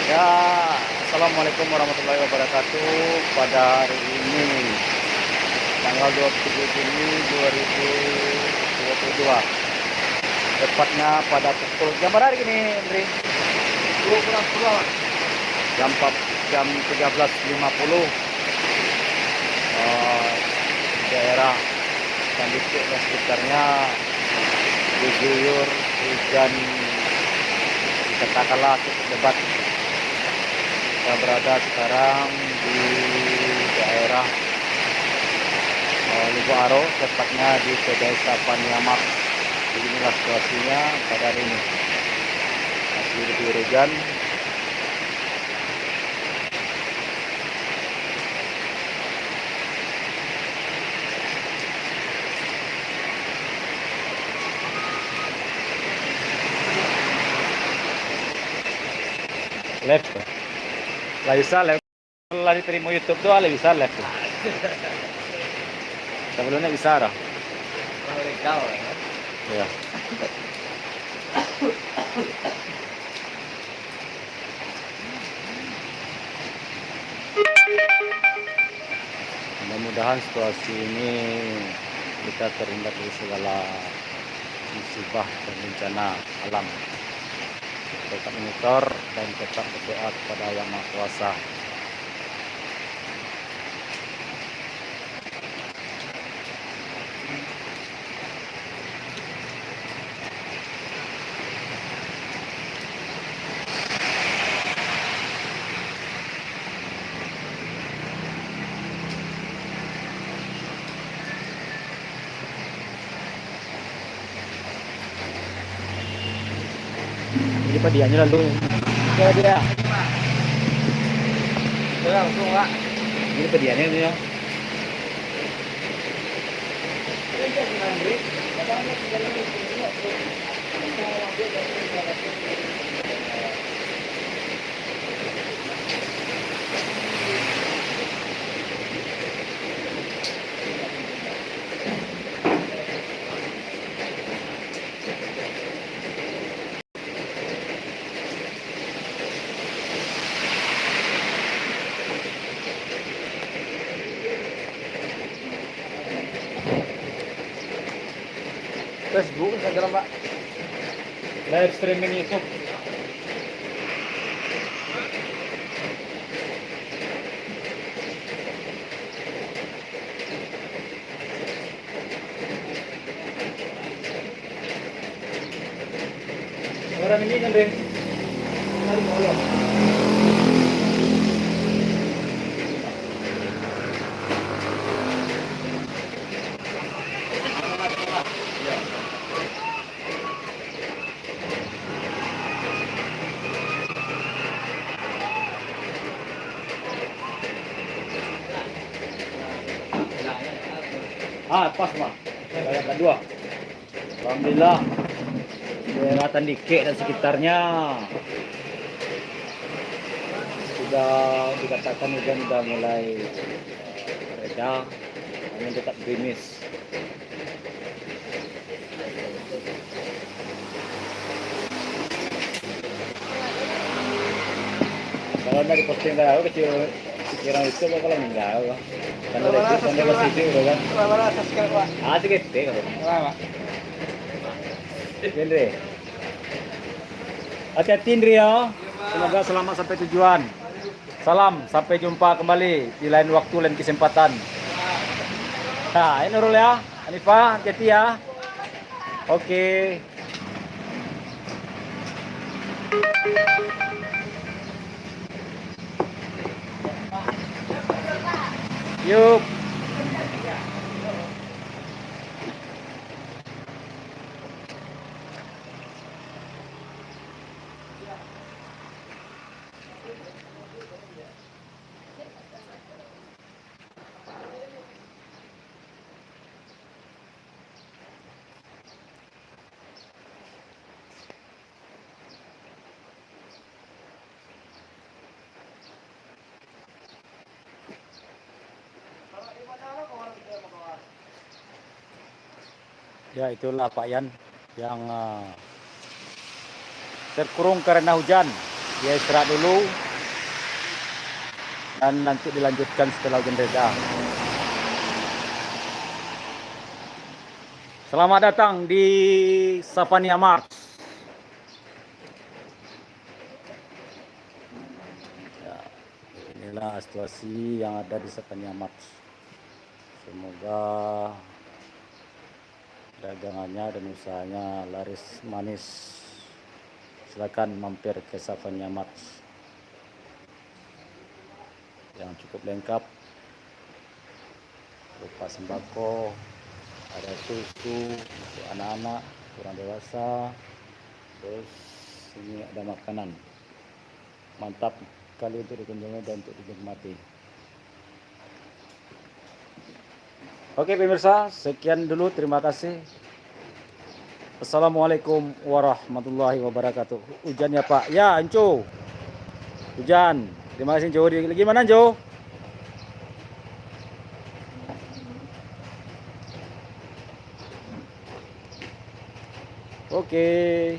Ya, Assalamualaikum warahmatullahi wabarakatuh. Pada hari ini, tanggal 27 Juni 2022. Tepatnya pada pukul jam berapa hari ini, Andri? 20 Jam 13.50. Daerah Candipuk dan sekitarnya diguyur hujan, katakanlah cukup lebat. Kita berada sekarang di daerah Lubu Aro, tepatnya di Desa Paniamak. Inilah situasinya pada hari ini. Masih diguyur hujan. Live tuh. Lah bisa live. Kalau diterima YouTube tuh lah bisa live tuh. Sebelumnya bisa dah. legal ya. Ya. Mudah-mudahan situasi ini kita terhindar dari segala musibah dan bencana alam. Tetap monitor dan tetap berdoa kepada Yang Maha Kuasa. Jadi padiannya lalu ya dia. Langsung Pak. Ini padiannya ini ya. Facebook, Instagram Pak. Live streaming YouTube. Orang ini kan deh. Pas mah. Yang kedua. Alhamdulillah. Daerah Tandike dan sekitarnya sudah dikatakan hujan sudah mulai reda, namun tetap gerimis. Kalau dari posting tahu kecil pikiran itu bakal meninggal. Kan dari itu sampai ke situ udah kan. Berapa subscribe Pak? Asik gitu kalau. Berapa? Andre. Hati-hati Indri ya. Semoga selamat sampai tujuan. Salam, sampai jumpa kembali di lain waktu, lain kesempatan. Nah, ini Nurul ya. Hanifah, hati-hati ya. Oke. Yuk. Ya, itulah Pak Yan yang terkurung karena hujan. dia istirahat dulu dan nanti dilanjutkan setelah hujan reda. Selamat datang di Safania Mart. Ya, inilah situasi yang ada di Safania Mart. Semoga dagangannya dan usahanya laris manis. Silakan mampir ke Safania Mart yang cukup lengkap, berupa sembako, ada susu untuk anak-anak, orang dewasa, terus ini ada makanan. Mantap sekali untuk dikunjungi dan untuk dinikmati. Oke pemirsa, sekian dulu, terima kasih. Assalamualaikum warahmatullahi wabarakatuh. Hujan ya Pak? Ya, Anco. Hujan. Terima kasih Jo. Gimana Jo? Oke.